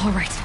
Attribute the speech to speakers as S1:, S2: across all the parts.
S1: All right.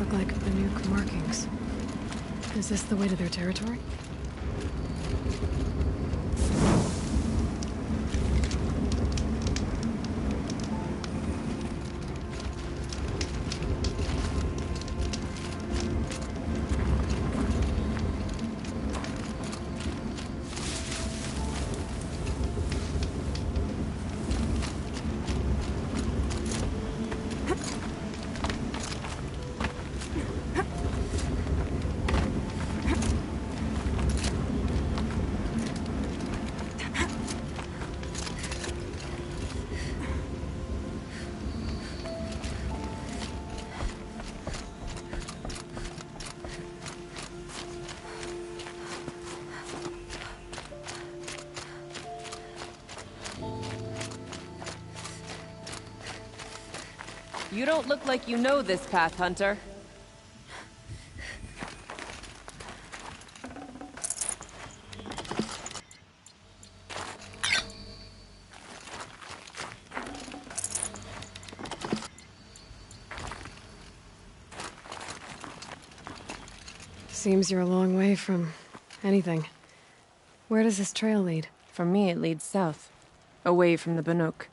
S1: look like Banuk markings. Is this the way to their territory?
S2: You don't look like you know this path, Hunter.
S1: Seems you're a long way from anything. Where does this trail lead?
S2: For me, it leads south. Away from the Banuk.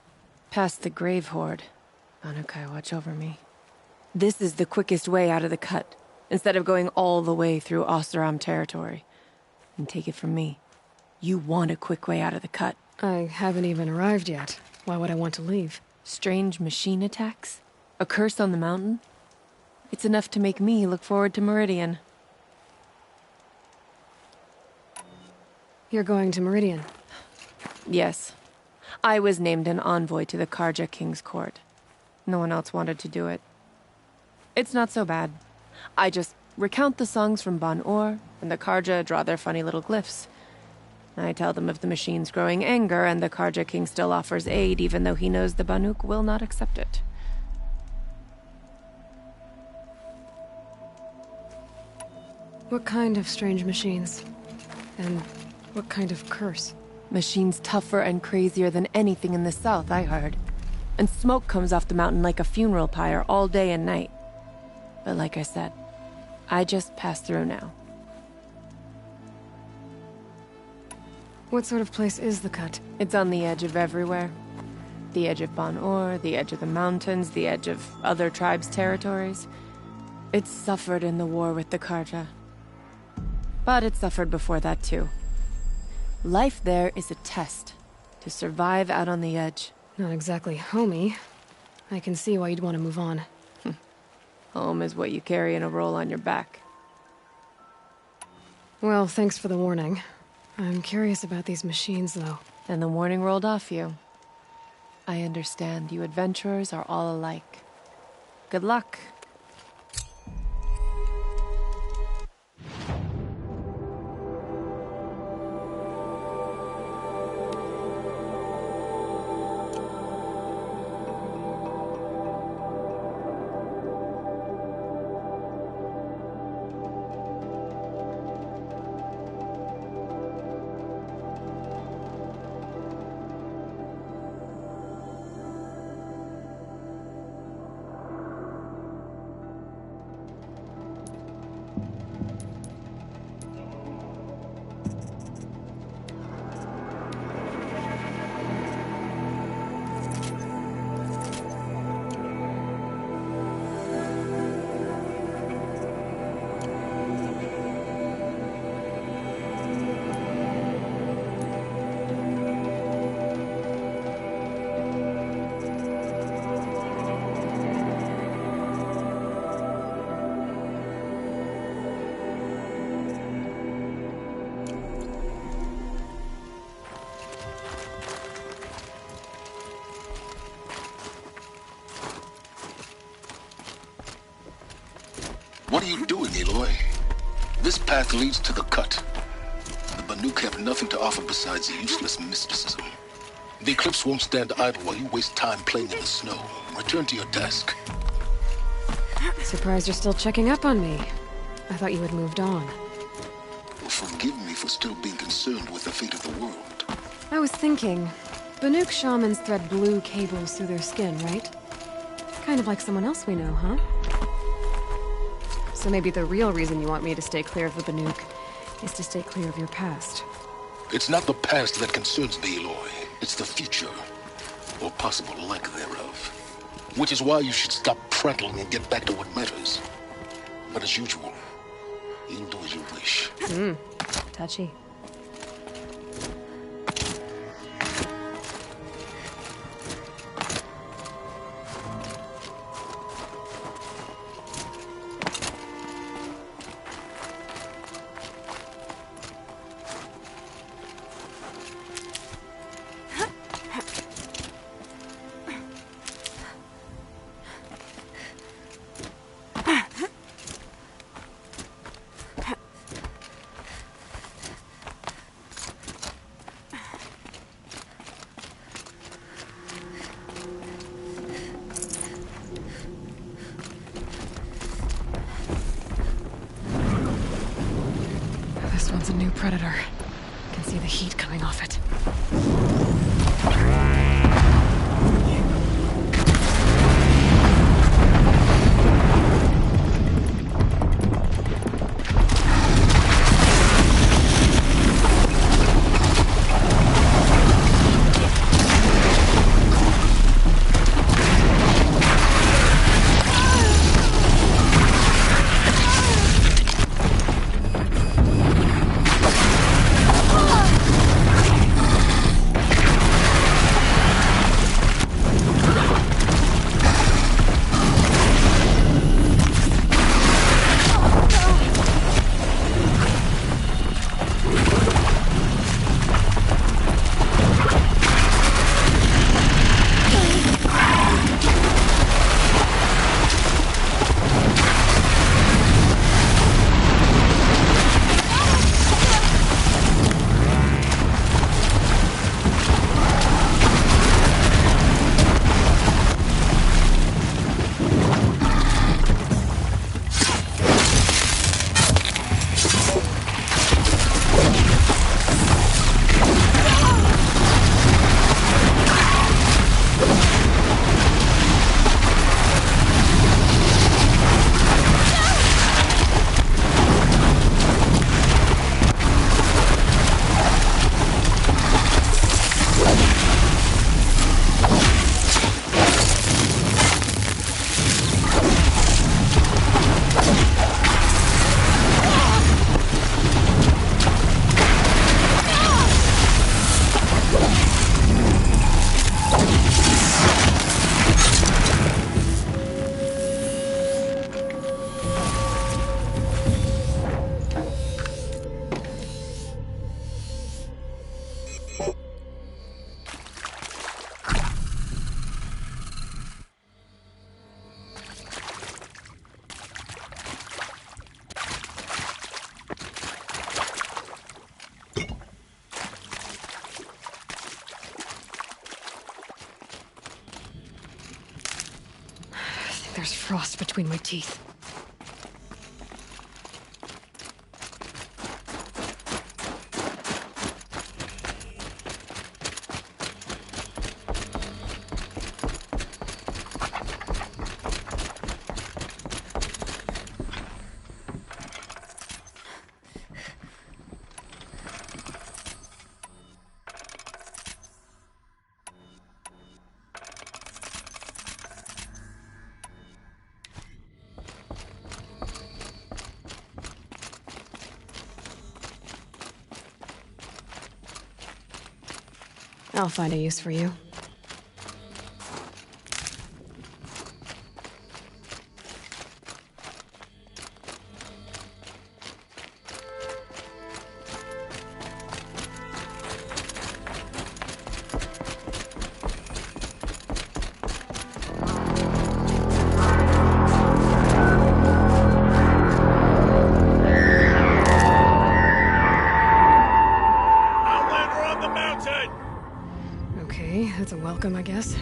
S2: Past the Grave Horde. Banuk, watch over me. This is the quickest way out of the cut, instead of going all the way through Oseram territory. And take it from me, you want a quick way out of the cut.
S1: I haven't even arrived yet. Why would I want to leave?
S2: Strange machine attacks? A curse on the mountain? It's enough to make me look forward to Meridian.
S1: You're going to Meridian?
S2: Yes. I was named an envoy to the Karja King's court. No one else wanted to do it. It's not so bad. I just recount the songs from Banur, and the Karja draw their funny little glyphs. I tell them of the machine's growing anger, and the Karja King still offers aid, even though he knows the Banuk will not accept it.
S1: What kind of strange machines? And what kind of curse?
S2: Machines tougher and crazier than anything in the south, I heard. And smoke comes off the mountain like a funeral pyre all day and night. But like I said, I just passed through now.
S1: What sort of place is the cut?
S2: It's on the edge of everywhere. The edge of Banur, the edge of the mountains, the edge of other tribes' territories. It's suffered in the war with the Karja. But it suffered before that too. Life there is a test to survive out on the edge.
S1: Not exactly homey. I can see why you'd want to move on.
S2: Home is what you carry in a roll on your back.
S1: Well, thanks for the warning. I'm curious about these machines, though.
S2: And the warning rolled off you. I understand you adventurers are all alike. Good luck.
S3: What are you doing, Aloy? This path leads to the cut. The Banuk have nothing to offer besides useless mysticism. The Eclipse won't stand idle while you waste time playing in the snow. Return to your task.
S1: Surprised you're still checking up on me. I thought you had moved on.
S3: Well, forgive me for still being concerned with the fate of the world.
S1: I was thinking, Banuk shamans thread blue cables through their skin, right? Kind of like someone else we know, huh? So maybe the real reason you want me to stay clear of the Banuk is to stay clear of your past.
S3: It's not the past that concerns me, Aloy. It's the future, or possible lack thereof. Which is why you should stop prattling and get back to what matters. But as usual, you'll do as you wish.
S1: Touchy. This one's a new predator. I can see the heat coming off it. There's frost between my teeth. I'll find a use for you. Okay, that's a welcome, I guess.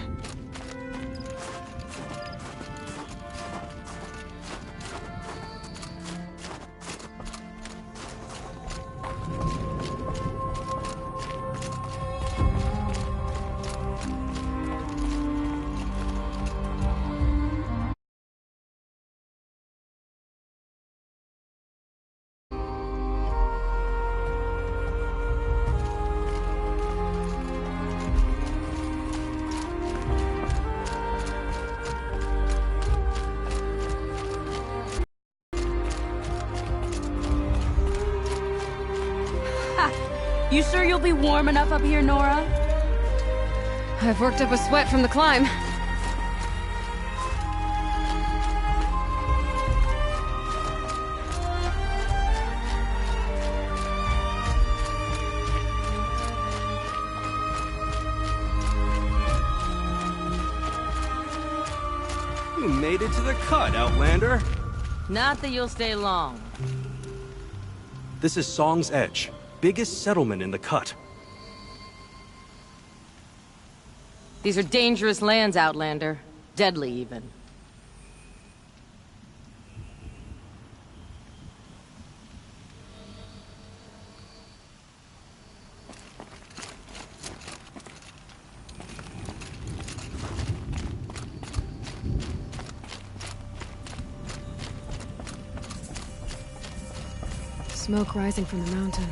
S4: You sure you'll be warm enough up here, Nora?
S1: I've worked up a sweat from the climb.
S5: You made it to the cut, Outlander.
S4: Not that you'll stay long.
S5: This is Song's Edge, biggest settlement in the cut.
S4: These are dangerous lands, Outlander. Deadly, even.
S1: Smoke rising from the mountain.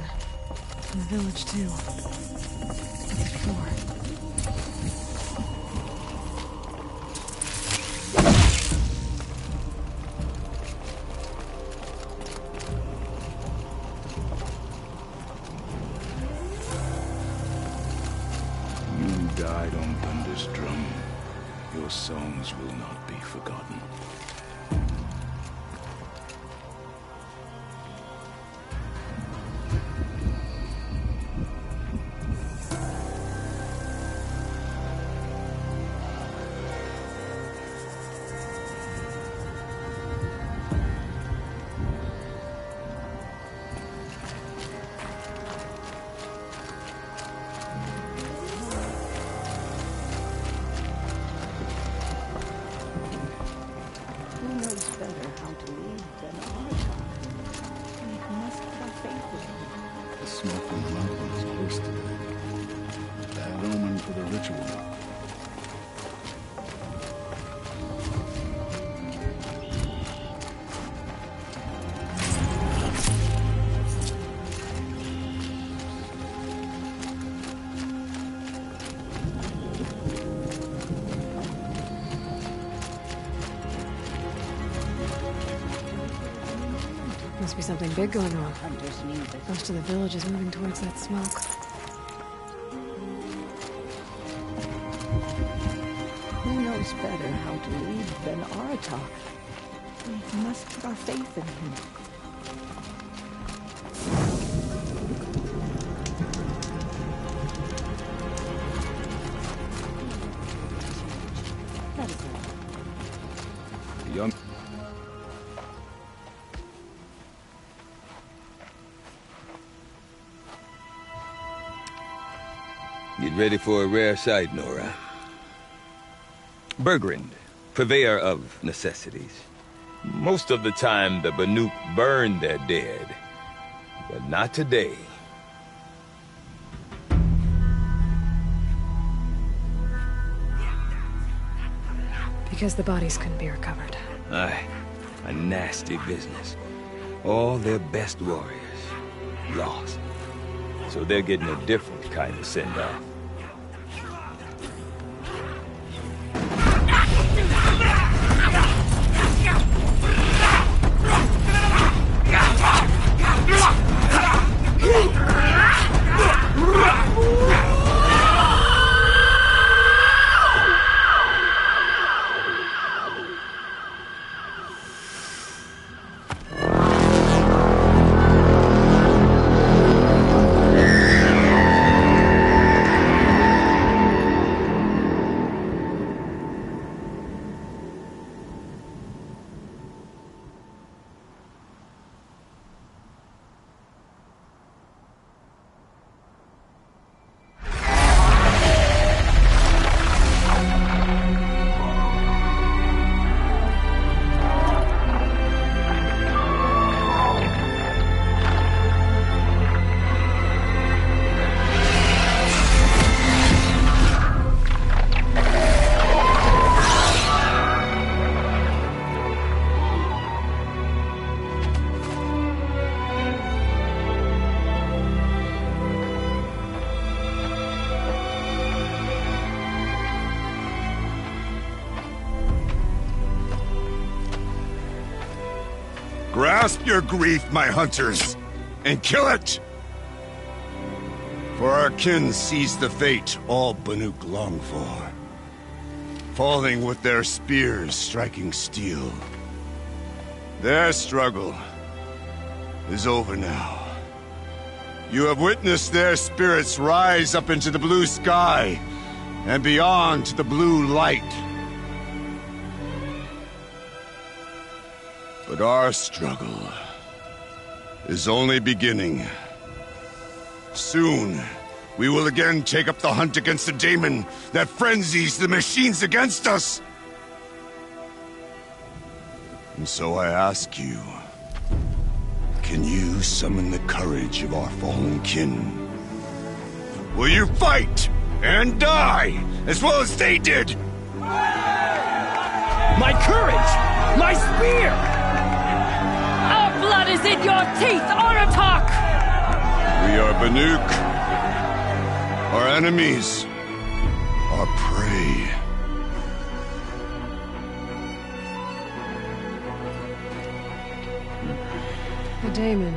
S1: From the village, too. What's it for?
S6: You died on Thunder's drum. Your songs will not be forgotten. The smoke from the mountain is close to them. Bad omen for the ritual.
S1: Must be something big going on. Most of the village is moving towards that smoke.
S7: Who knows better how to lead than Aratak? We must put our faith in him. That is all.
S6: The young...
S8: Get ready for a rare sight, Nora. Bergrand, purveyor of necessities. Most of the time, the Banuk burn their dead. But not today.
S1: Because the bodies couldn't be recovered.
S8: Aye, a nasty business. All their best warriors lost. So they're getting a different kind of send-off.
S6: Grasp your grief, my hunters, and kill it!
S9: Our kin seized the fate all Banuk long for. Falling with their spears striking steel. Their struggle is over now. You have witnessed their spirits rise up into the blue sky and beyond to the blue light. But our struggle is only beginning. Soon, we will again take up the hunt against the daemon that frenzies the machines against us. And so I ask you, can you summon the courage of our fallen kin? Will you fight and die as well as they did?
S8: My courage! My spear!
S4: Our blood is in your teeth, Aratak!
S9: We are Banuk. Our enemies are prey.
S1: The daemon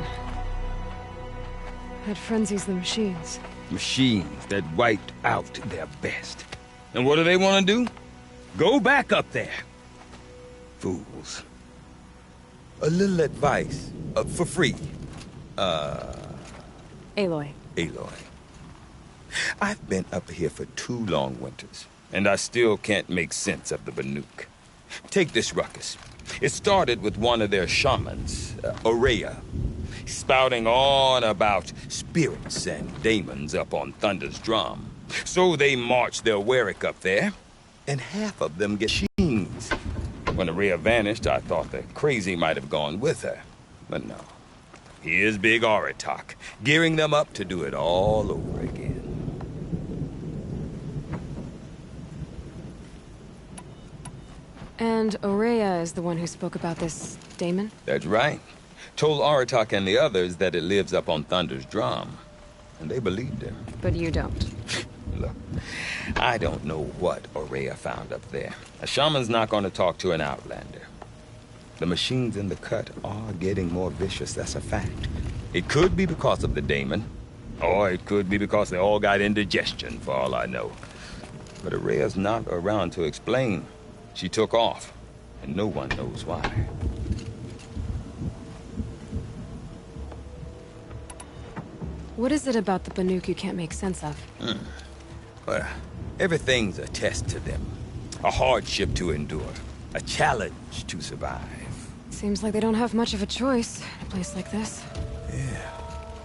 S1: that frenzies the machines.
S8: Machines that wiped out their best. And what do they want to do? Go back up there. Fools. A little advice, for free.
S1: Aloy.
S8: Aloy. I've been up here for 2 long winters, and I still can't make sense of the Banuk. Take this ruckus. It started with one of their shamans, Aurea, spouting on about spirits and daemons up on Thunder's drum. So they marched their Warwick up there, and half of them get machines. When Aurea vanished, I thought the crazy might have gone with her, but no. Here's Big Aratak, gearing them up to do it all over again.
S1: And Aurea is the one who spoke about this daemon?
S8: That's right. Told Aratak and the others that it lives up on Thunder's drum. And they believed him.
S1: But you don't.
S8: Look, I don't know what Aurea found up there. A shaman's not going to talk to an outlander. The machines in the cut are getting more vicious, that's a fact. It could be because of the daemon, or it could be because they all got indigestion, for all I know. But Aurea's not around to explain. She took off, and no one knows why.
S1: What is it about the Banuk you can't make sense of?
S8: Well, everything's a test to them. A hardship to endure. A challenge to survive.
S1: Seems like they don't have much of a choice in a place like this.
S8: Yeah.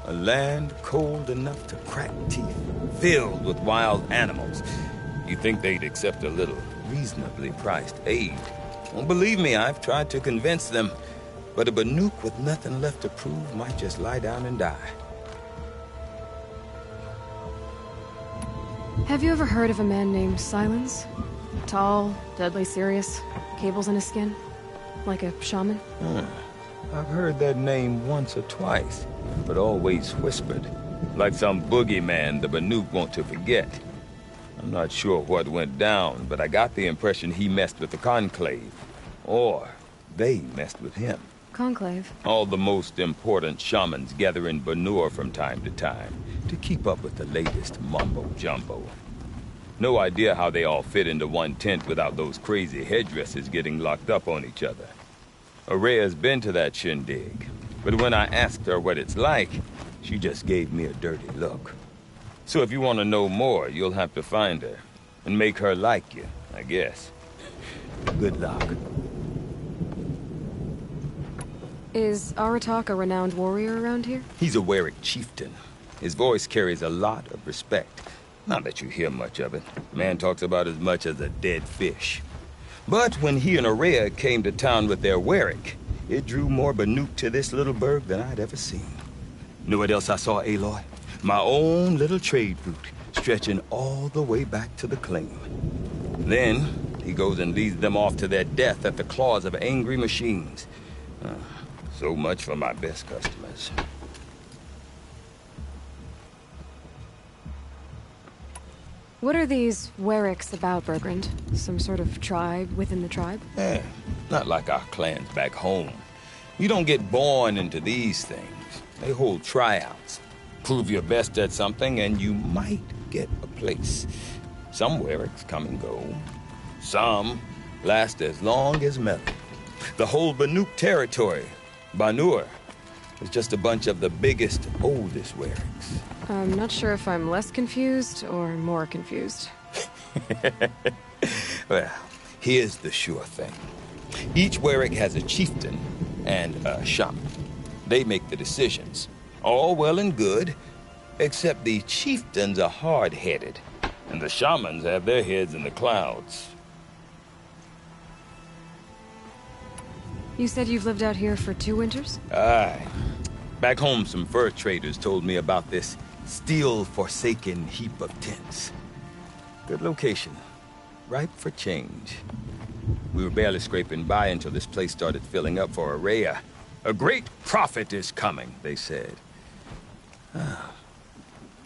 S8: A land cold enough to crack teeth, filled with wild animals. You'd think they'd accept a little reasonably priced aid. Well, believe me, I've tried to convince them. But a Banuk with nothing left to prove might just lie down and die.
S1: Have you ever heard of a man named Silence? Tall, deadly serious, cables in his skin? Like a shaman?
S8: I've heard that name once or twice, but always whispered. Like some boogeyman the Banuk want to forget. I'm not sure what went down, but I got the impression he messed with the Conclave. Or they messed with him.
S1: Conclave?
S8: All the most important shamans gather in Banur from time to time to keep up with the latest mumbo-jumbo. No idea how they all fit into one tent without those crazy headdresses getting locked up on each other. Aurea's been to that shindig, but when I asked her what it's like, she just gave me a dirty look. So if you want to know more, you'll have to find her and make her like you, I guess. Good luck.
S1: Is Aratak a renowned warrior around here?
S8: He's a Warwick chieftain. His voice carries a lot of respect. Not that you hear much of it. Man talks about as much as a dead fish. But when he and Aurea came to town with their Warwick, it drew more Banuk to this little burg than I'd ever seen. Know what else I saw, Aloy? My own little trade route, stretching all the way back to the claim. Then, he goes and leads them off to their death at the claws of angry machines. So much for my best customers.
S1: What are these Warwicks about, Bergrand? Some sort of tribe within the tribe?
S8: Not like our clans back home. You don't get born into these things. They hold tryouts. Prove your best at something, and you might get a place. Some Wericks come and go. Some last as long as metal. The whole Banuk territory, Banur, is just a bunch of the biggest, oldest Wericks.
S1: I'm not sure if I'm less confused or more confused.
S8: Well, here's the sure thing. Each Werick has a chieftain and a shaman. They make the decisions. All well and good, except the chieftains are hard-headed, and the shamans have their heads in the clouds.
S1: You said you've lived out here for 2 winters?
S8: Aye. Back home, some fur traders told me about this steel-forsaken heap of tents. Good location. Ripe for change. We were barely scraping by until this place started filling up for Araya. A great prophet is coming, they said.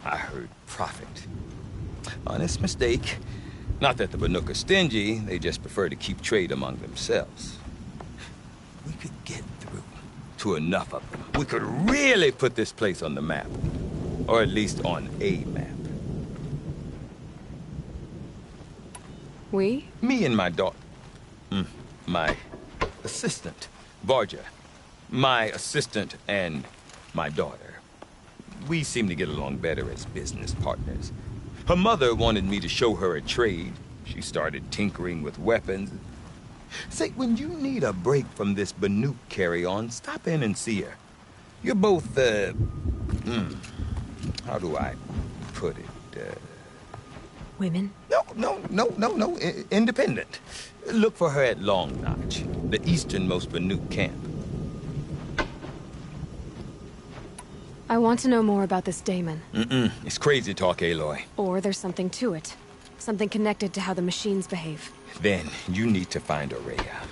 S8: I heard prophet. Honest mistake. Not that the Banuk are stingy, they just prefer to keep trade among themselves. We could get through to enough of them. We could really put this place on the map. Or at least on a map.
S1: We?
S8: Me and my daughter. My assistant, Varja. My assistant and my daughter. We seem to get along better as business partners. Her mother wanted me to show her a trade. She started tinkering with weapons. Say, when you need a break from this Banuk carry-on, stop in and see her. You're both, how do I put it?
S1: Women?
S8: No. Independent. Look for her at Long Notch, the easternmost Banuk camp.
S1: I want to know more about this daemon.
S8: It's crazy talk, Aloy.
S1: Or there's something to it. Something connected to how the machines behave.
S8: Then you need to find Araya.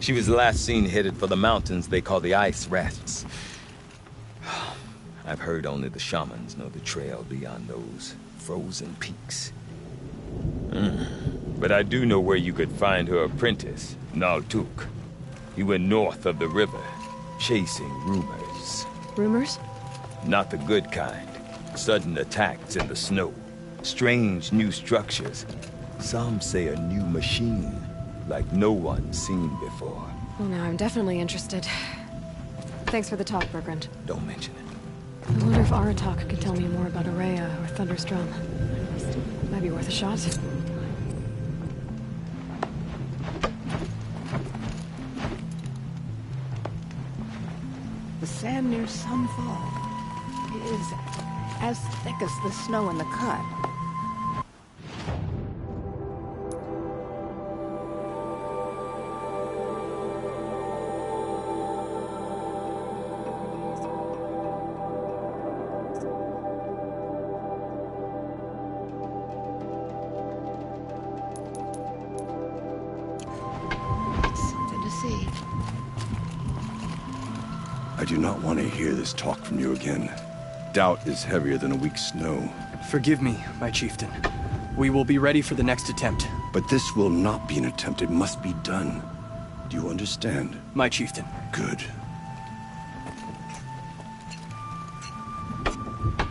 S8: She was last seen headed for the mountains they call the Ice Rafts. I've heard only the shamans know the trail beyond those frozen peaks. But I do know where you could find her apprentice, Naltuk. He went north of the river, chasing rumors.
S1: Rumors?
S8: Not the good kind. Sudden attacks in the snow. Strange new structures. Some say a new machine, like no one's seen before.
S1: Well, now I'm definitely interested. Thanks for the talk, Bergrand.
S8: Don't mention it.
S1: I wonder if Aratak could tell me more about Araya or Thunderstrom. Might be worth a shot.
S7: The sand near Sunfall is as thick as the snow in the cut.
S9: I do not want to hear this talk from you again. Doubt is heavier than a week's snow.
S5: Forgive me, my chieftain. We will be ready for the next attempt.
S9: But this will not be an attempt. It must be done. Do you understand?
S5: My chieftain.
S9: Good.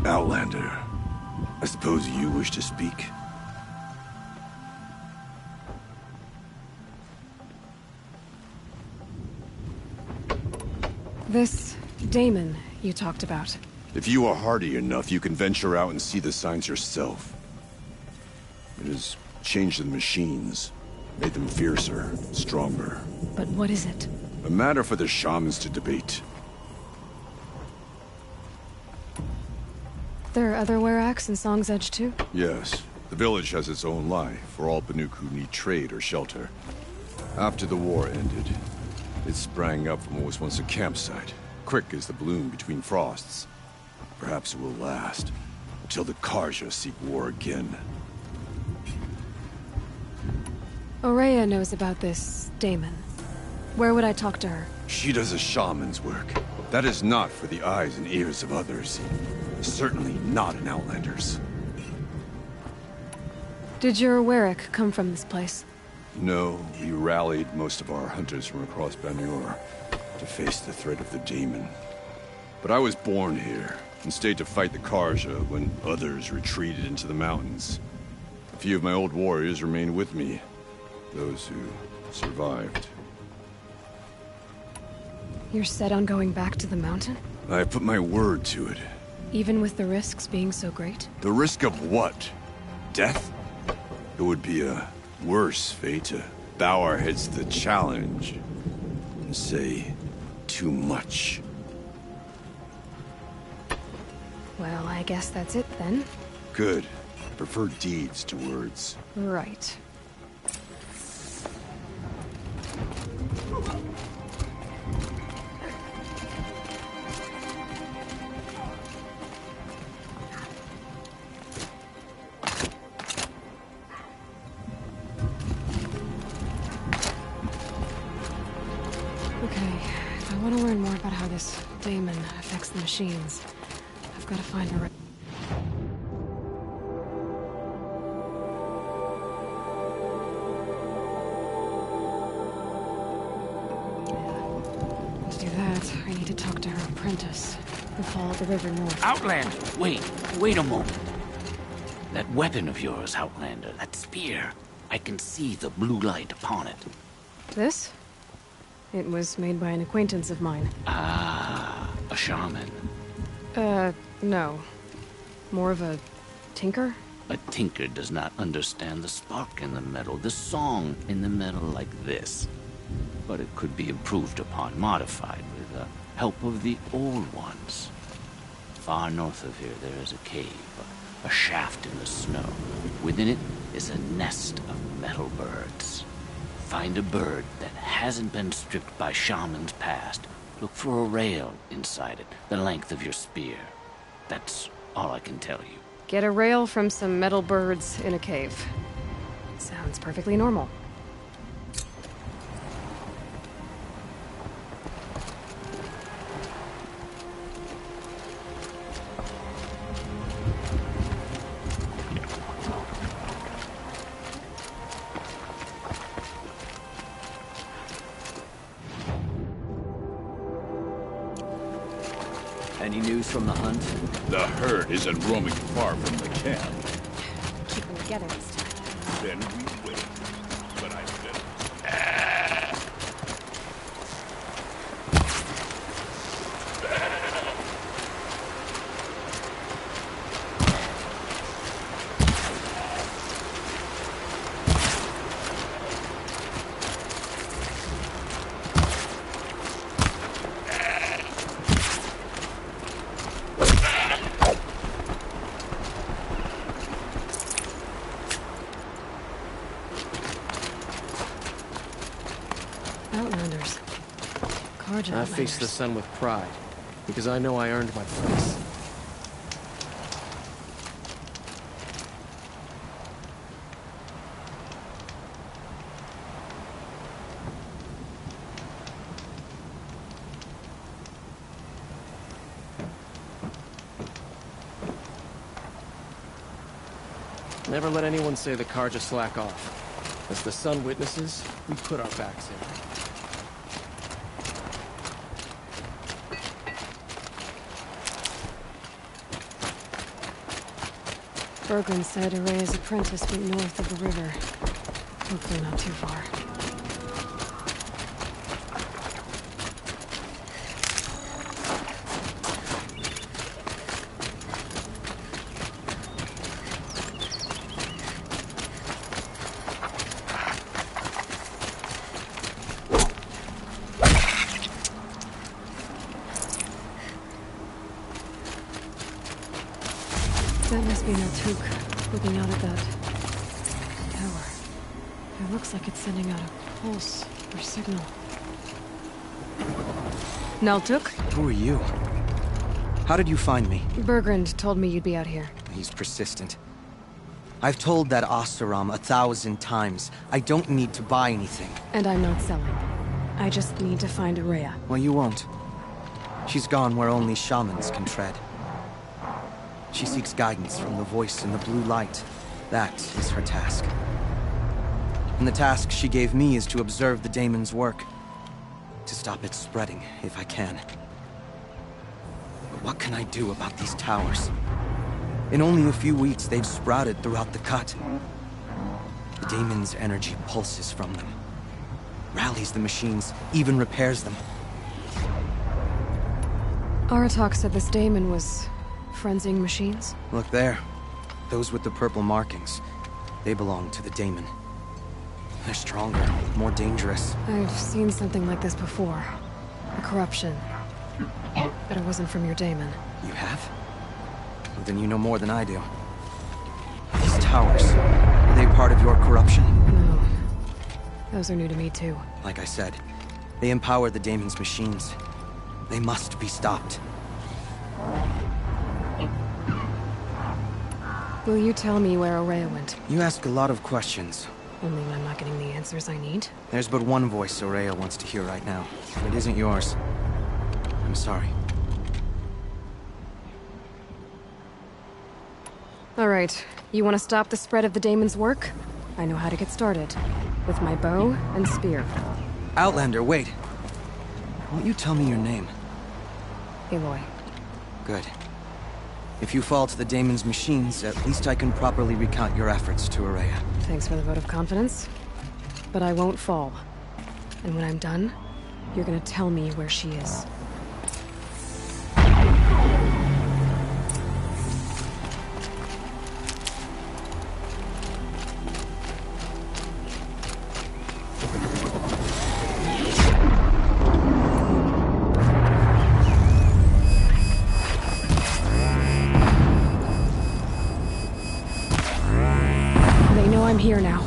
S9: Outlander, I suppose you wish to speak?
S1: This daemon you talked about.
S9: If you are hardy enough, you can venture out and see the signs yourself. It has changed the machines, made them fiercer, stronger.
S1: But what is it?
S9: A matter for the shamans to debate.
S1: There are other Weraks in Song's Edge too?
S9: Yes. The village has its own life for all Banuk who need trade or shelter. After the war ended, it sprang up from what was once a campsite, quick as the bloom between frosts. Perhaps it will last, until the Karja seek war again.
S1: Araya knows about this daemon. Where would I talk to her?
S9: She does a shaman's work. That is not for the eyes and ears of others. Certainly not an Outlander's.
S1: Did your Werik come from this place?
S9: No, we rallied most of our hunters from across Banur to face the threat of the demon. But I was born here, and stayed to fight the Karja when others retreated into the mountains. A few of my old warriors remained with me, those who survived.
S1: You're set on going back to the mountain?
S9: I put my word to it.
S1: Even with the risks being so great?
S9: The risk of what? Death? It would be a worse fate to bow our heads to the challenge and say too much.
S1: Well, I guess that's it then.
S9: Good. I prefer deeds to words.
S1: Right. Okay, if I want to learn more about how this daemon affects the machines, I've got to find a right. To do that, I need to talk to her apprentice, who followed the river north.
S10: Outlander! Wait a moment. That weapon of yours, Outlander, that spear. I can see the blue light upon it.
S1: This? It was made by an acquaintance of mine.
S10: Ah, a shaman.
S1: No. More of a tinker?
S10: A tinker does not understand the spark in the metal, the song in the metal like this. But it could be improved upon, modified with the help of the old ones. Far north of here there is a cave, a shaft in the snow. Within it is a nest of metal birds. Find a bird that hasn't been stripped by shamans past. Look for a rail inside it, the length of your spear. That's all I can tell you.
S1: Get a rail from some metal birds in a cave. Sounds perfectly normal.
S11: Any news from the hunt?
S6: The herd isn't roaming far from the camp.
S1: Keep them together this time.
S6: Then we wait. But I said...
S1: Outlanders. Karja
S11: I face the sun with pride, because I know I earned my place. Never let anyone say the Karja slack off. As the sun witnesses, we put our backs in.
S1: Bergren said Araya's apprentice went north of the river. Hopefully not too far. That must be Naltuk, looking out at that tower. It looks like it's sending out a pulse or signal. Naltuk?
S12: Who are you? How did you find me?
S1: Bergrand told me you'd be out here.
S12: He's persistent. I've told that Oseram 1,000 times. I don't need to buy anything.
S1: And I'm not selling. I just need to find Araya.
S12: Well, you won't. She's gone where only shamans can tread. She seeks guidance from the voice in the blue light. That is her task. And the task she gave me is to observe the daemon's work. To stop it spreading, if I can. What can I do about these towers? In only a few weeks, they've sprouted throughout the cut. The daemon's energy pulses from them. Rallies the machines, even repairs them.
S1: Aratak said this daemon was frenzying machines?
S12: Look there. Those with the purple markings. They belong to the daemon. They're stronger, more dangerous.
S1: I've seen something like this before. A corruption. But it wasn't from your daemon.
S12: You have? Well, then you know more than I do. These towers, are they part of your corruption?
S1: No. Those are new to me too.
S12: Like I said, they empower the daemon's machines. They must be stopped.
S1: Will you tell me where Ourea went?
S12: You ask a lot of questions.
S1: Only when I'm not getting the answers I need.
S12: There's but one voice Ourea wants to hear right now. It isn't yours. I'm sorry.
S1: Alright, you want to stop the spread of the daemon's work? I know how to get started. With my bow and spear.
S12: Outlander, wait. Won't you tell me your name?
S1: Aloy.
S12: Good. If you fall to the daemon's machines, at least I can properly recount your efforts to Ourea.
S1: Thanks for the vote of confidence. But I won't fall. And when I'm done, you're gonna tell me where she is. I'm here now.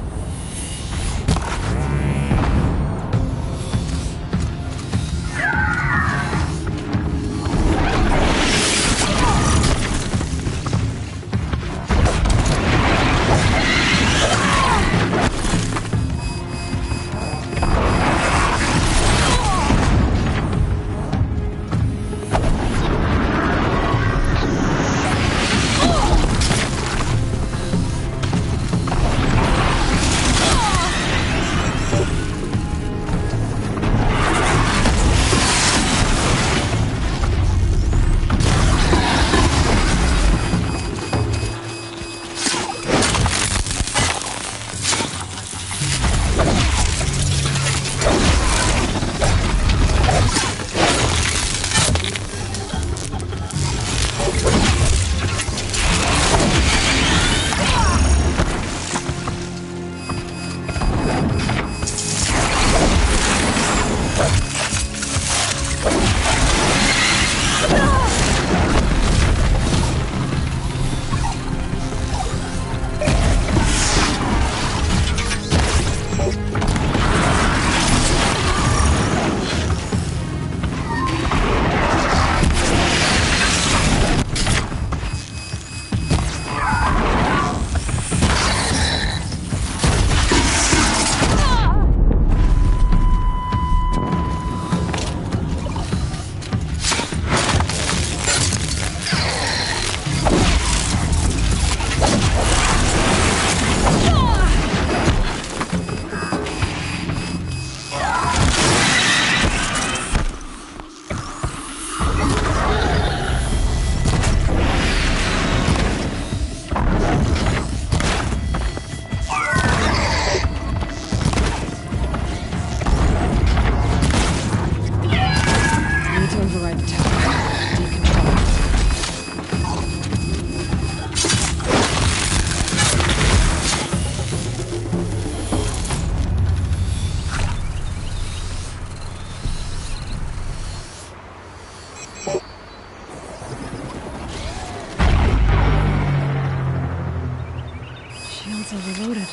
S1: Overloaded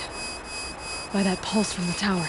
S1: by that pulse from the tower.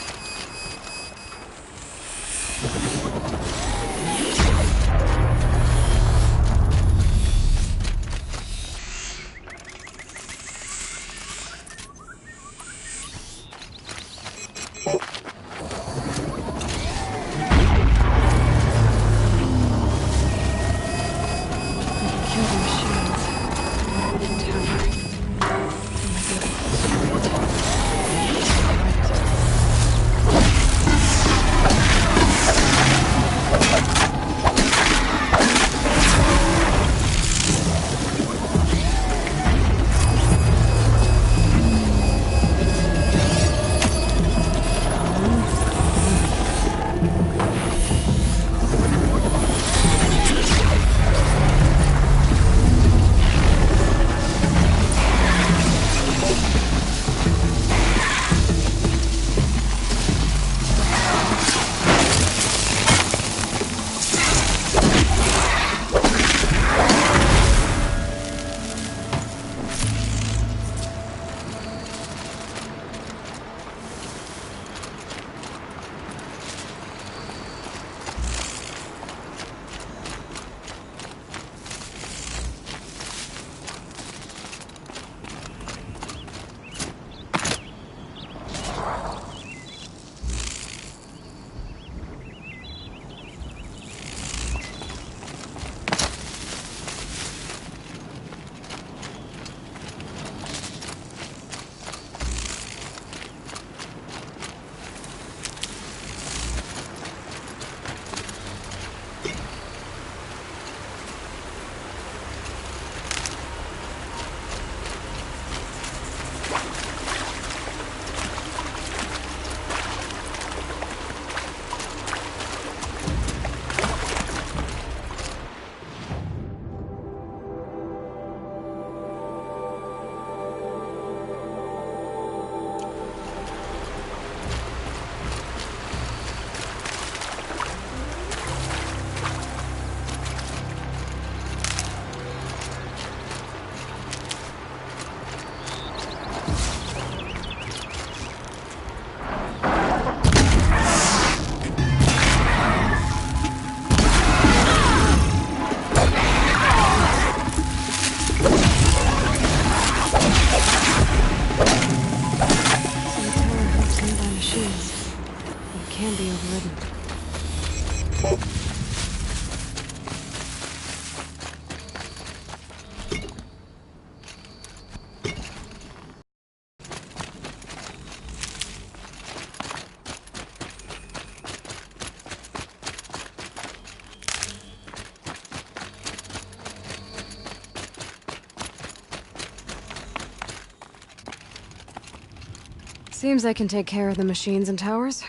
S1: Seems I can take care of the machines and towers.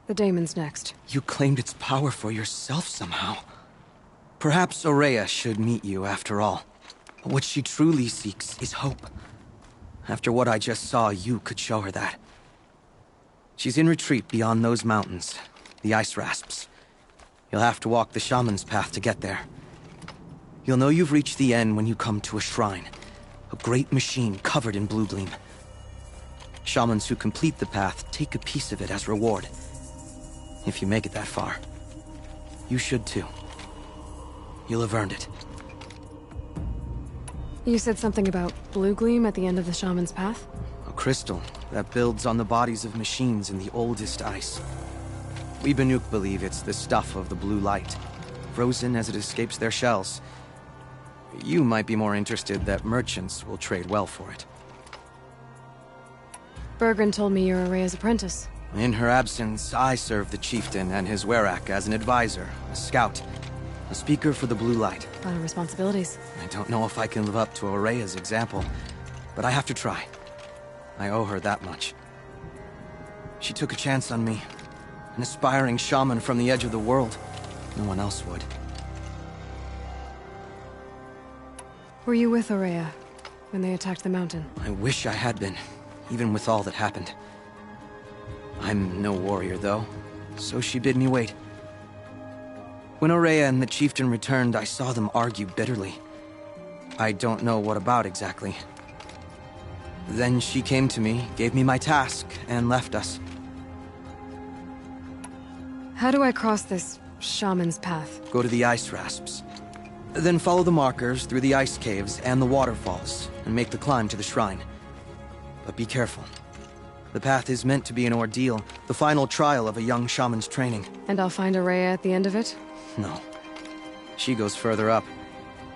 S1: The daemon's next.
S12: You claimed its power for yourself somehow. Perhaps Aurea should meet you after all. What she truly seeks is hope. After what I just saw, you could show her that. She's in retreat beyond those mountains, the ice rasps. You'll have to walk the shaman's path to get there. You'll know you've reached the end when you come to a shrine. A great machine covered in blue gleam. Shamans who complete the path take a piece of it as reward. If you make it that far. You should too. You'll have earned it.
S1: You said something about blue gleam at the end of the shaman's path?
S12: A crystal that builds on the bodies of machines in the oldest ice. We Banuk believe it's the stuff of the blue light, frozen as it escapes their shells. You might be more interested that merchants will trade well for it.
S1: Bergren told me you're Aurea's apprentice.
S12: In her absence, I serve the chieftain and his werak as an advisor, a scout, a speaker for the blue light.
S1: A lot of responsibilities.
S12: I don't know if I can live up to Aurea's example, but I have to try. I owe her that much. She took a chance on me. An aspiring shaman from the edge of the world. No one else would.
S1: Were you with Aurea when they attacked the mountain?
S12: I wish I had been, even with all that happened. I'm no warrior, though, so she bid me wait. When Aurea and the chieftain returned, I saw them argue bitterly. I don't know what about exactly. Then she came to me, gave me my task, and left us.
S1: How do I cross this shaman's path?
S12: Go to the ice rasps. Then follow the markers through the ice caves and the waterfalls, and make the climb to the shrine. But be careful. The path is meant to be an ordeal, the final trial of a young shaman's training.
S1: And I'll find Aurea at the end of it?
S12: No. She goes further up,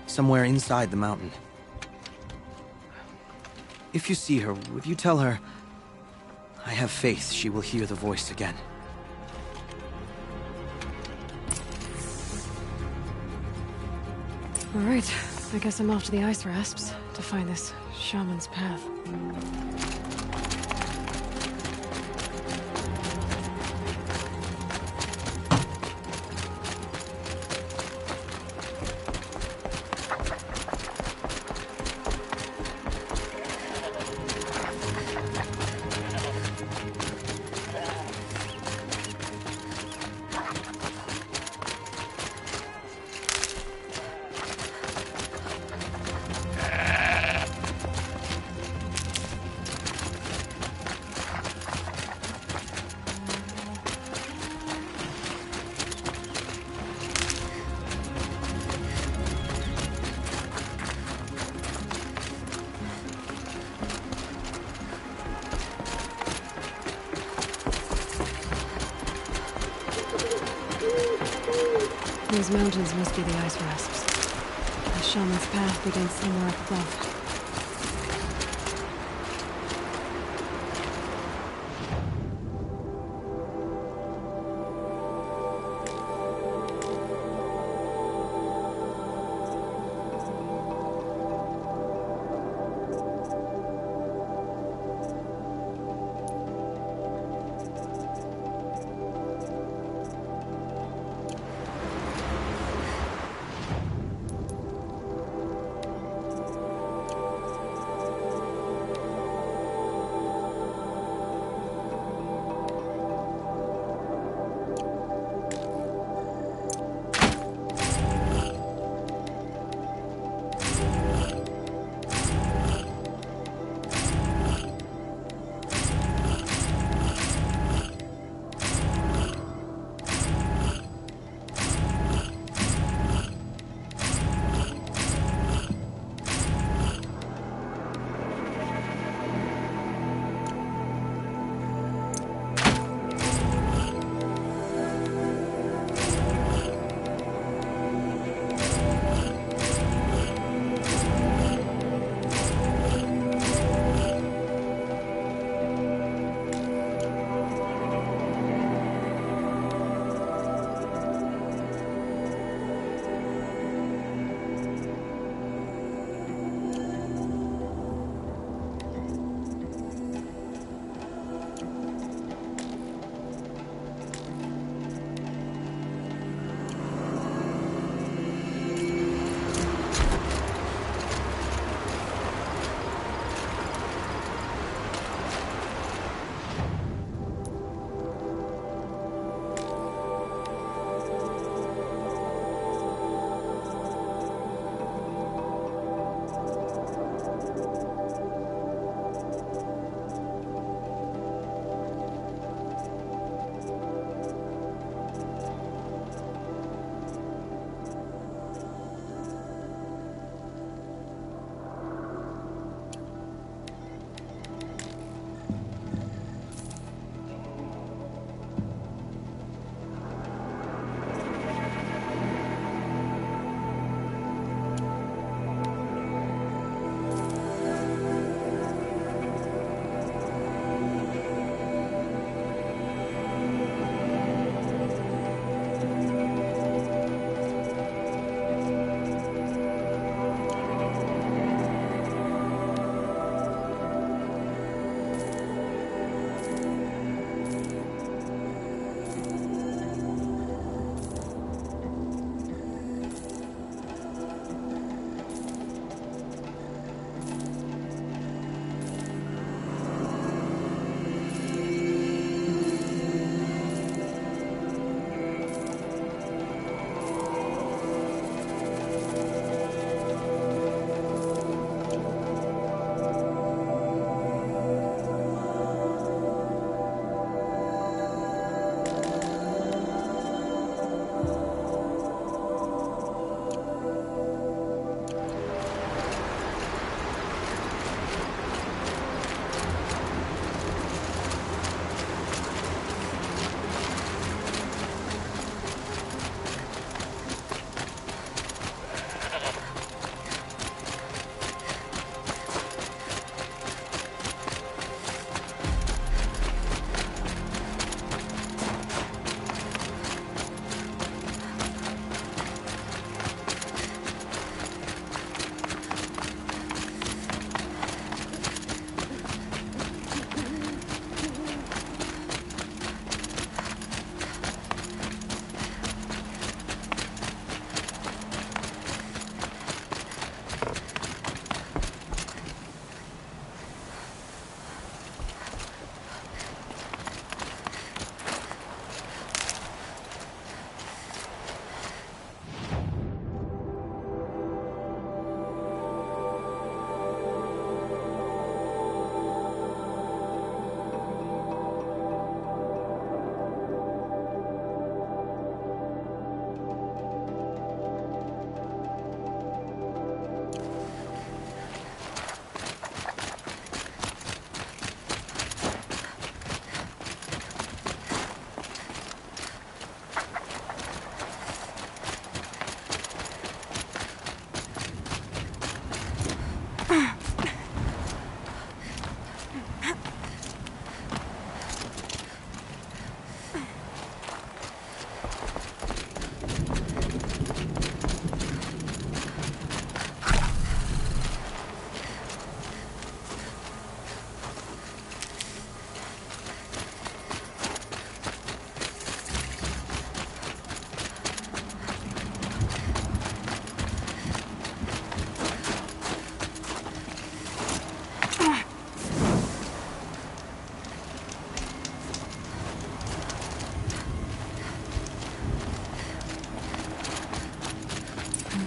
S12: somewhere inside the mountain. If you see her, would you tell her, I have faith she will hear the voice again.
S1: All right, I guess I'm off to the ice rasps to find this shaman's path. These mountains must be the ice rasps. The shaman's path begins somewhere up above.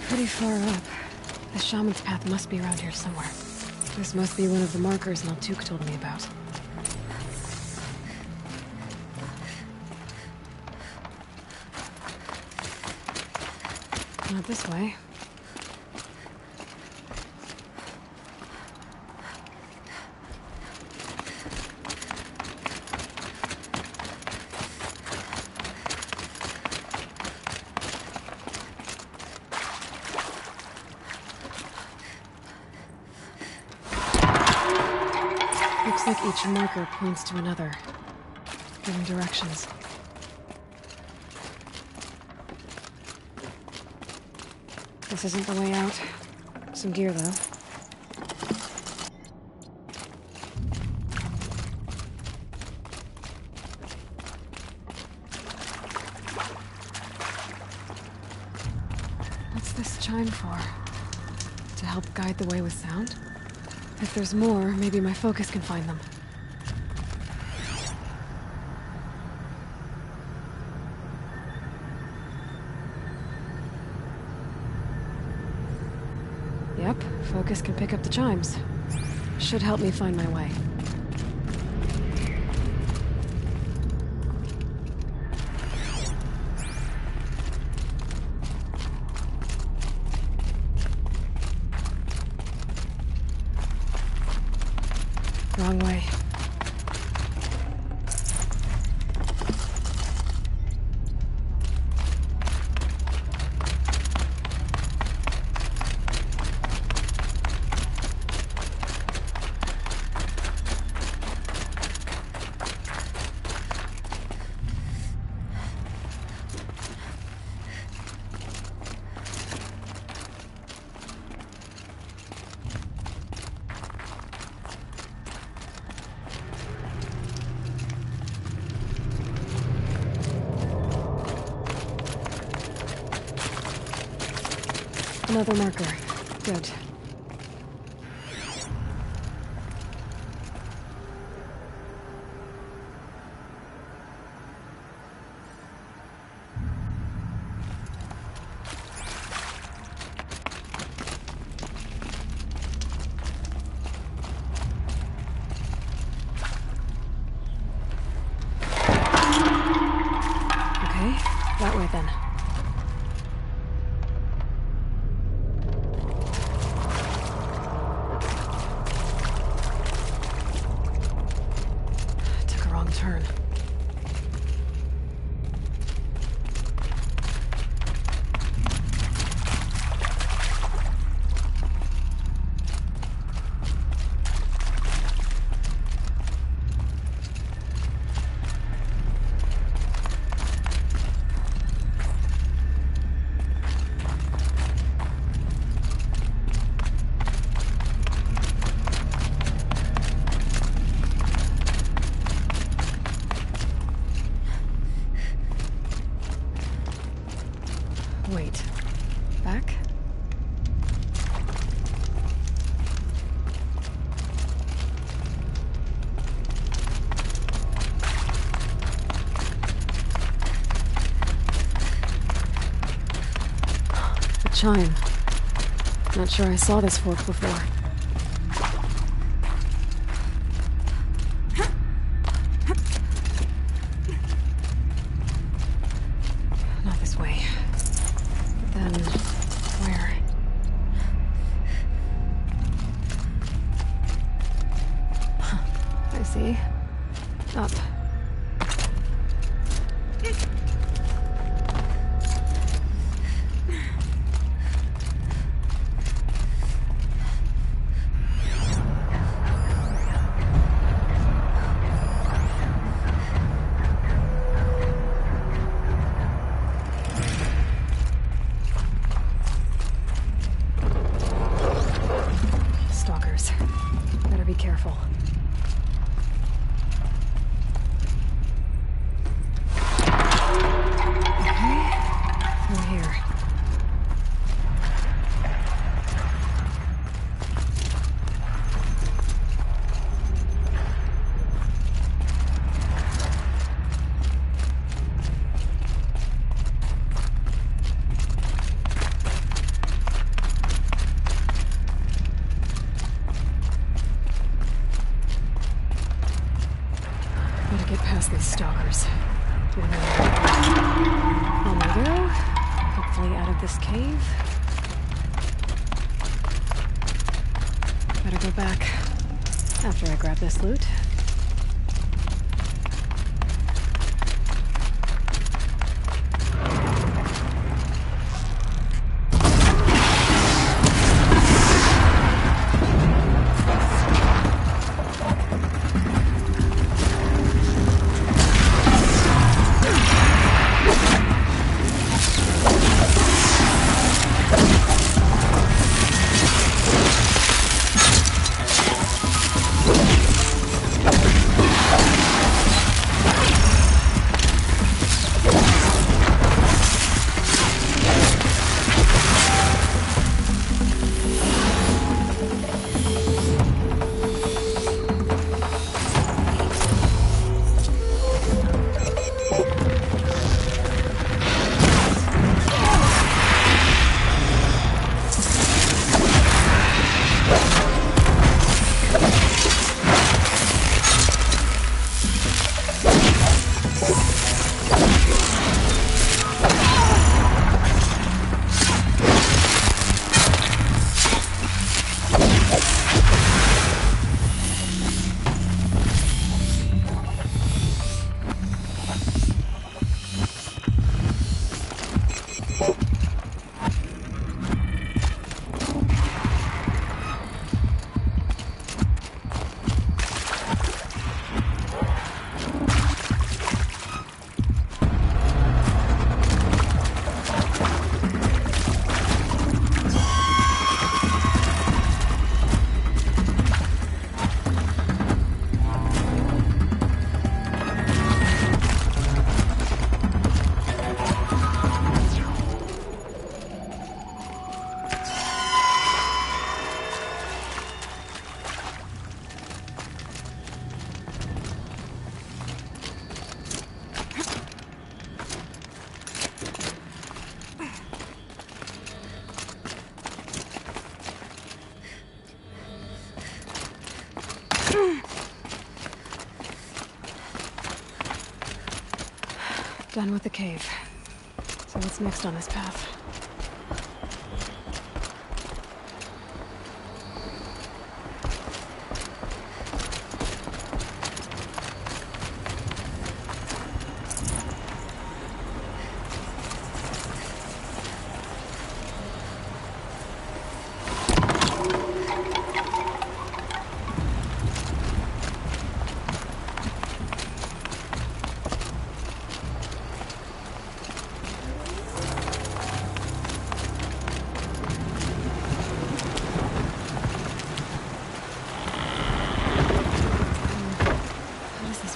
S1: Pretty far up. The shaman's path must be around here somewhere. This must be one of the markers Naltuk told me about. Not this way. Looks like each marker points to another, giving directions. This isn't the way out. Some gear, though. What's this chime for? To help guide the way with sound? If there's more, maybe my focus can find them. Yep, focus can pick up the chimes. Should help me find my way. Wrong way. Another marker. Good. Okay, that way then. Turn. chime. Not sure I saw this fork before. Not this way. But then, where? Huh. I see. Up. Stalkers. Better be careful. Through here. Better get past these stalkers. On we go. Hopefully out of this cave. Better go back after I grab this loot. Done with the cave. So what's next on this path?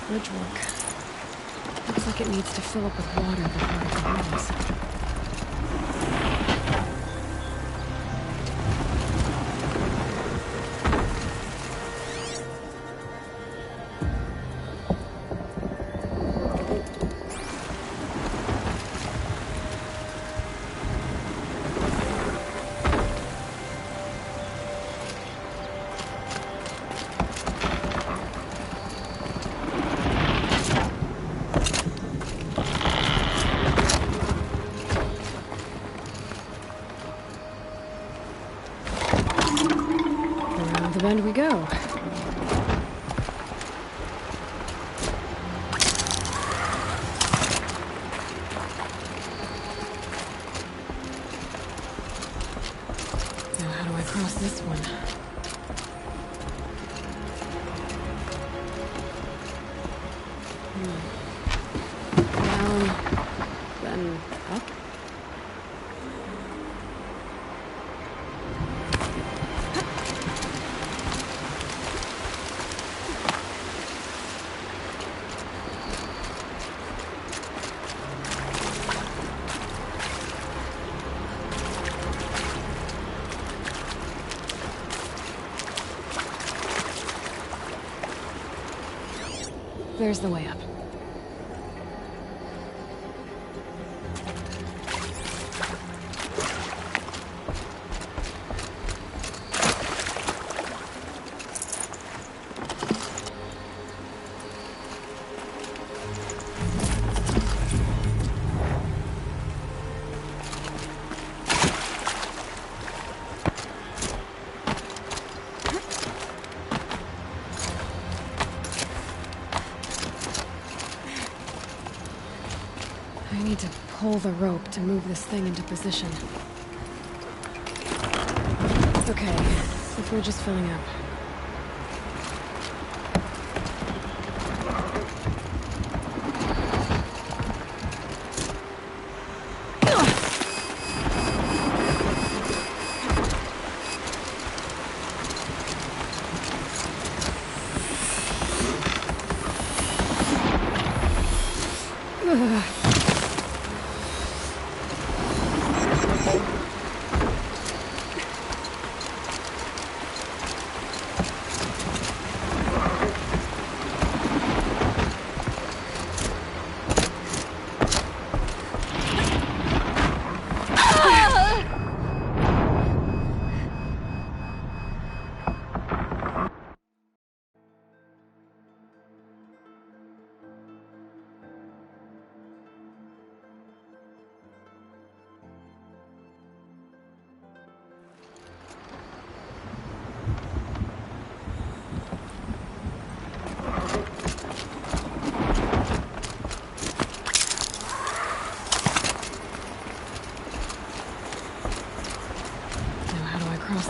S1: Bridge work. Looks like it needs to fill up with water before it goes. There's the way up. I need to pull the rope to move this thing into position. Okay, the bridge is filling up.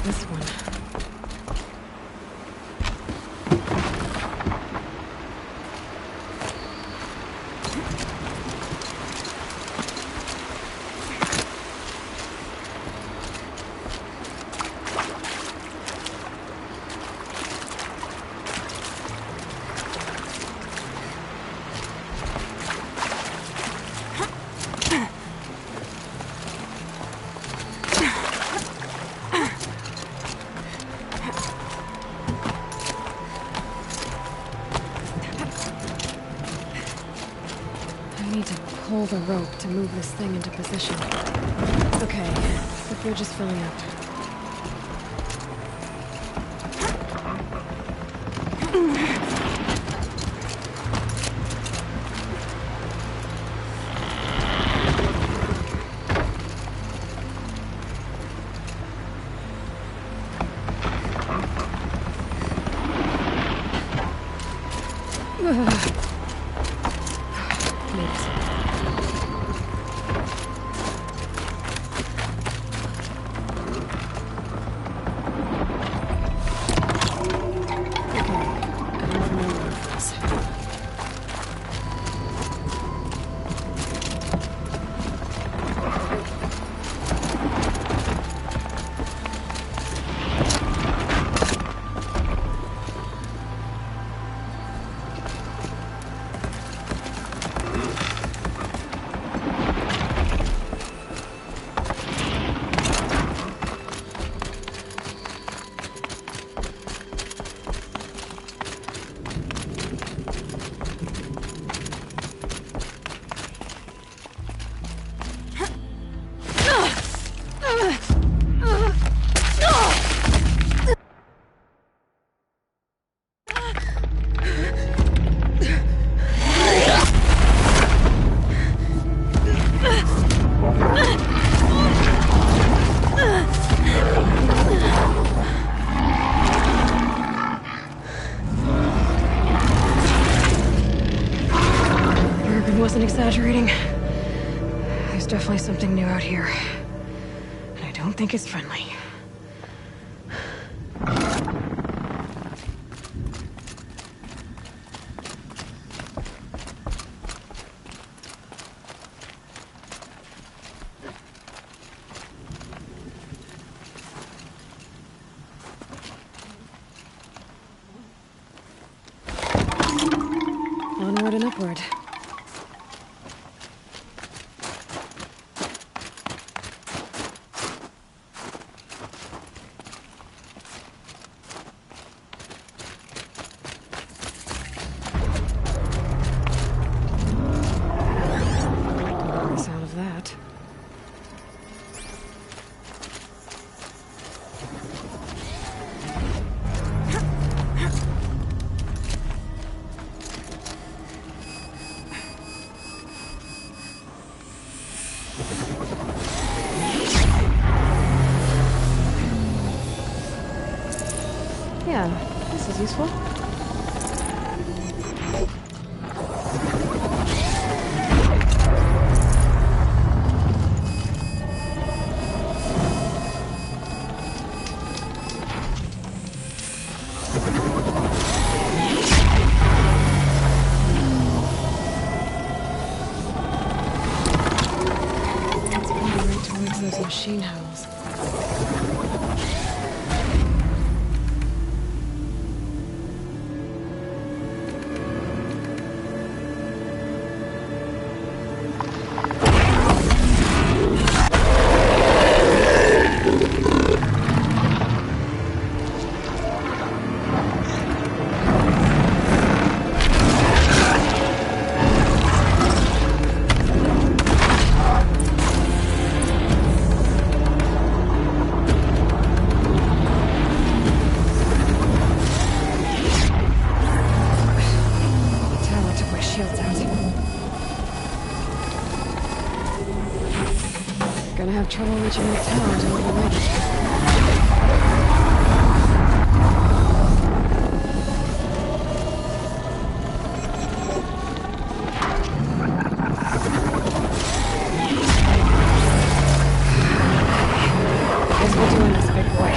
S1: This one. Pull the rope to move this thing into position. Okay, the bridge is filling up. Wasn't exaggerating. There's definitely something new out here. And I don't think it's friendly. Onward and upward. useful? Right towards those machine hells. Gonna have trouble reaching the tower to override it. Guess we're doing this big way.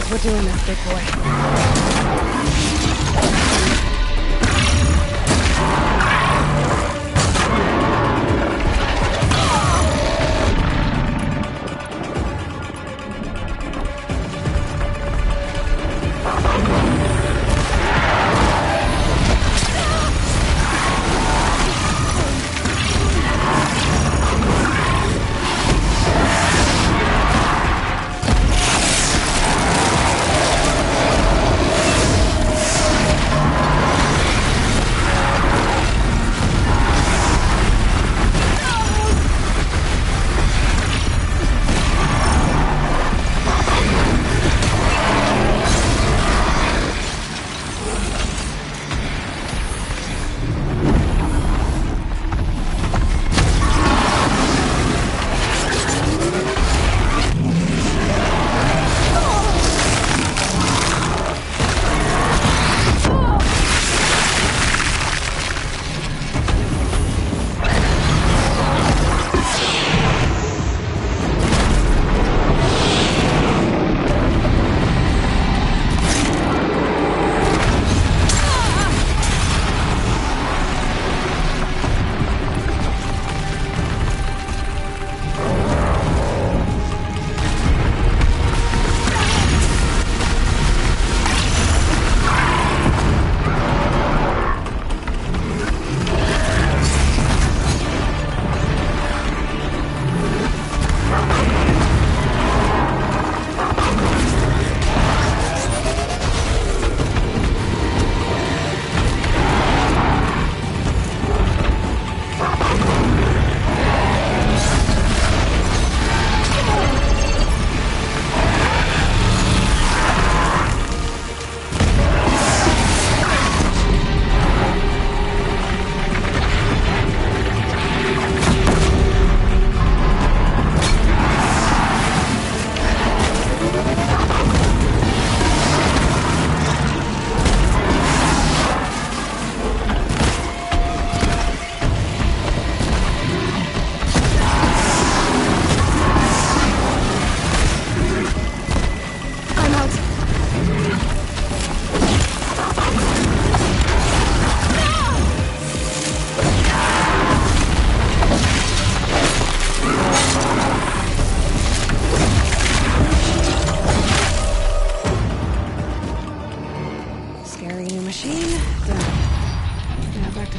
S1: We're doing this, big boy.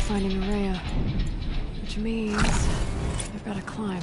S1: finding Araya, which means I've got to climb.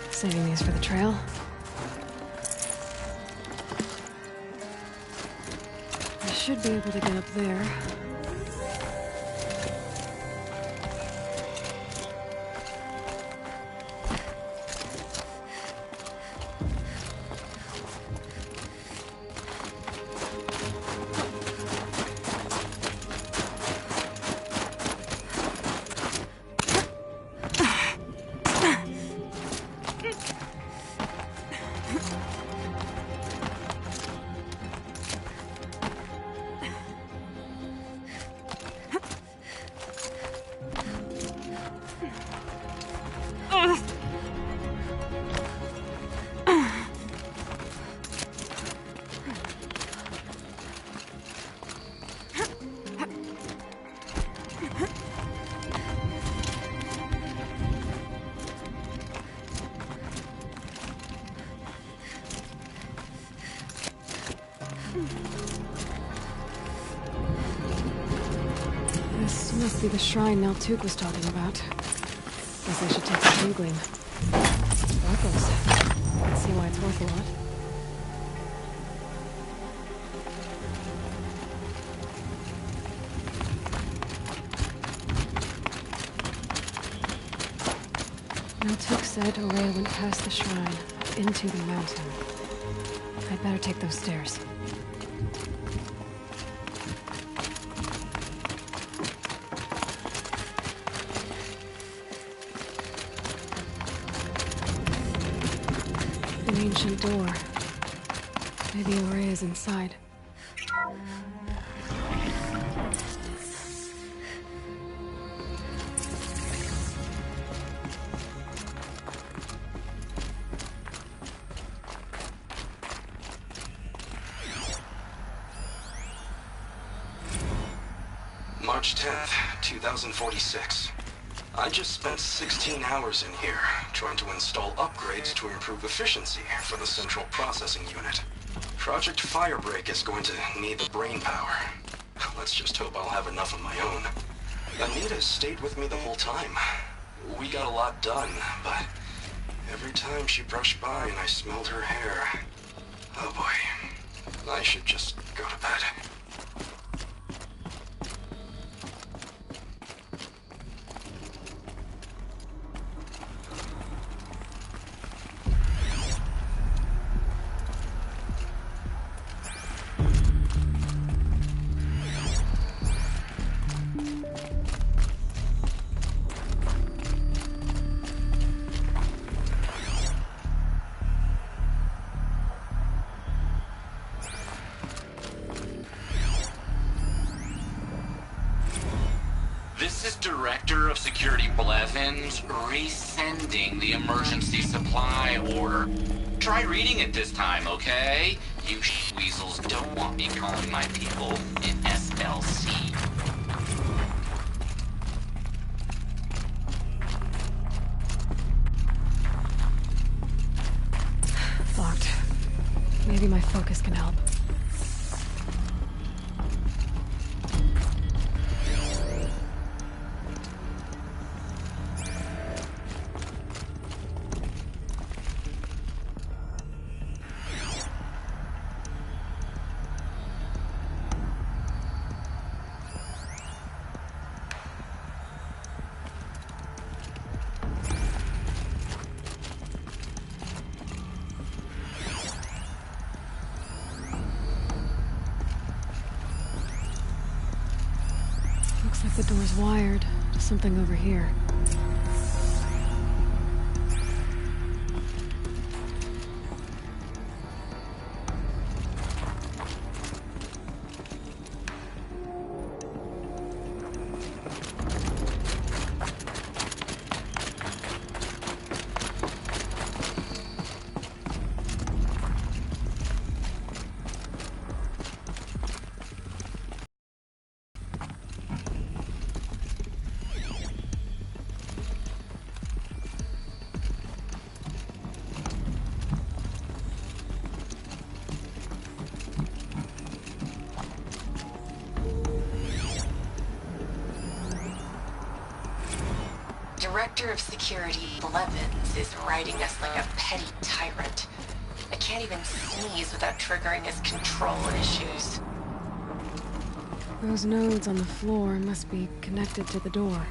S1: Saving these for the trail. I should be able to get up there. This must be the shrine Naltuk was talking about. Guess I should take the blue gleam. Sparkles. Let's see why it's worth a lot. said Oraya went past the shrine, into the mountain. I'd better take those stairs. An ancient door. Maybe Oraya's inside.
S13: March 10th, 2046. I just spent 16 hours in here, trying to install upgrades to improve efficiency for the central processing unit. Project Firebreak is going to need the brain power. Let's just hope I'll have enough of my own. Anita stayed with me the whole time. We got a lot done, but every time she brushed by and I smelled her hair... Oh boy. I should just go to bed.
S14: This is Director of Security Blevins resending the emergency supply order. Try reading it this time, okay? You weasels don't want me calling my people in SLC.
S1: Locked. Maybe my focus can help. Looks like the door's wired to something over here.
S15: Director of Security Blevins is riding us like a petty tyrant. I can't even sneeze without triggering his control issues.
S1: Those nodes on the floor must be connected to the door.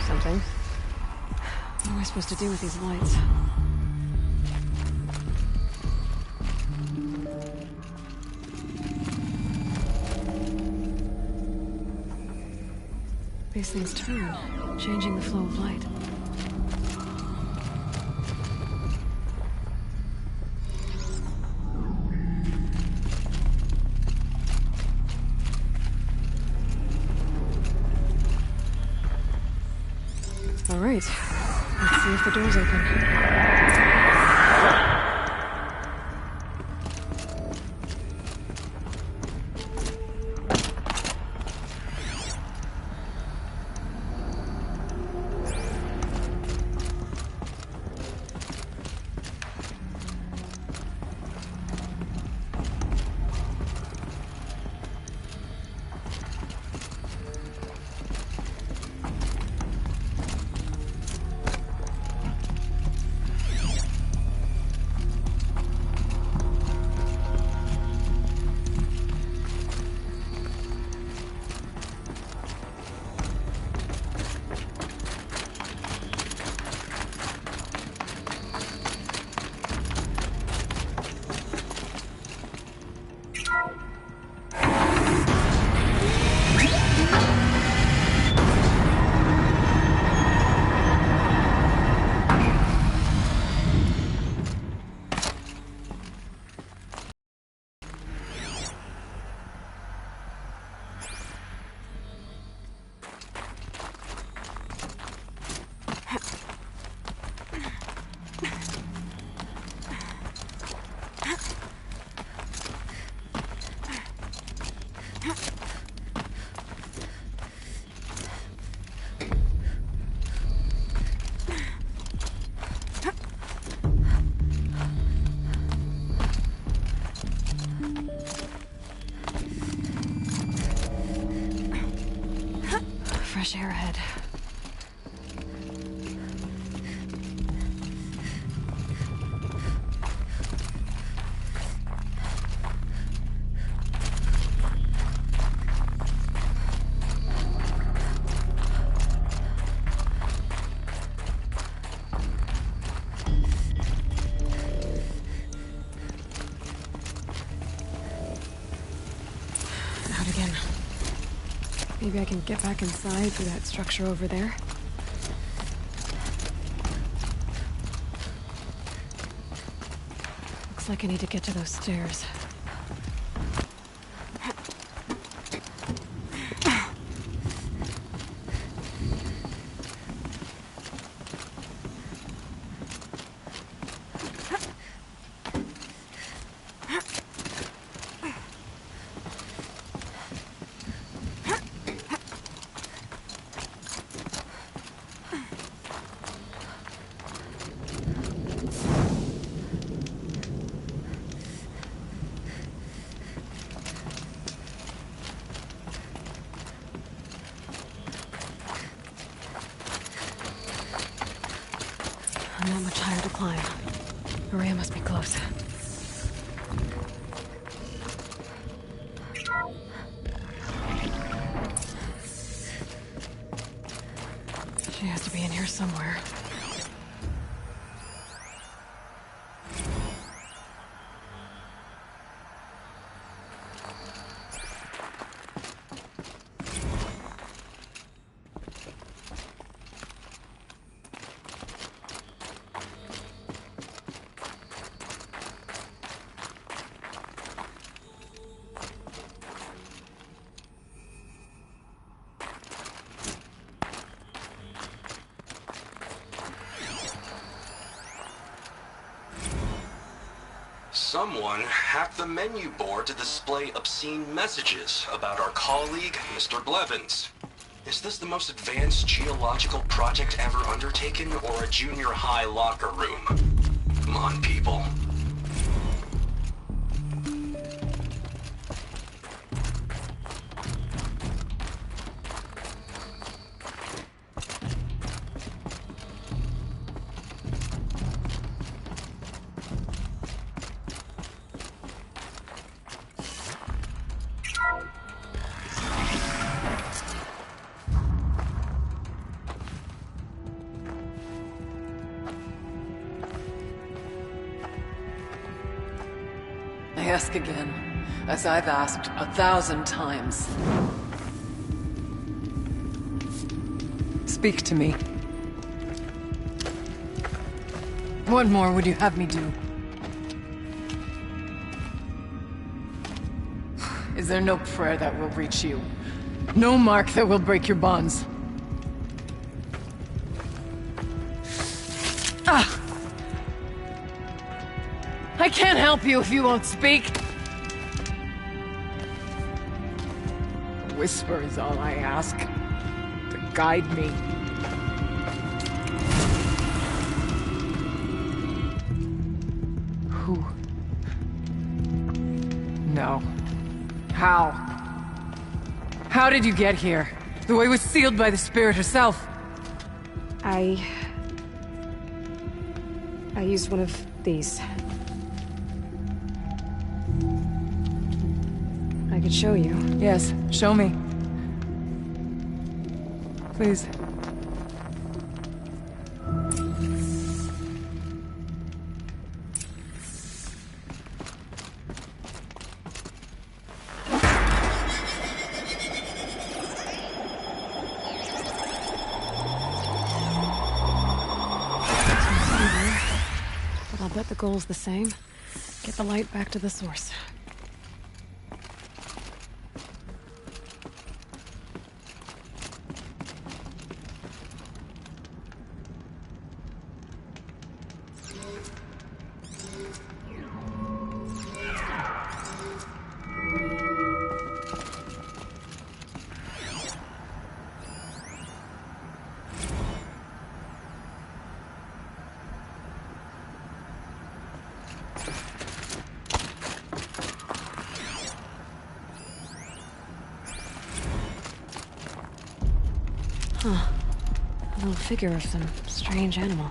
S1: Something. What am I supposed to do with these lights? These things turn, changing the flow of light. All right, let's see if the door's open. fresh air ahead. Maybe I can get back inside through that structure over there. Looks like I need to get to those stairs. Not much higher to climb. Maria must be close. She has to be in here somewhere.
S13: Someone hacked the menu board to display obscene messages about our colleague, Mr. Blevins. Is this the most advanced geological project ever undertaken, or a junior high locker room? Come on, people.
S16: I ask again, as I've asked 1,000 times. Speak to me. What more would you have me do? Is there no prayer that will reach you? No mark that will break your bonds? Ah! I can't help you if you won't speak. A whisper is all I ask, to guide me. Who? No. How? How did you get here? The way was sealed by the spirit herself.
S1: I used one of these. I could show you.
S16: Yes, show me. Please.
S1: But I'll bet the goal's the same. Get the light back to the source. Huh. A little figure of some strange animal.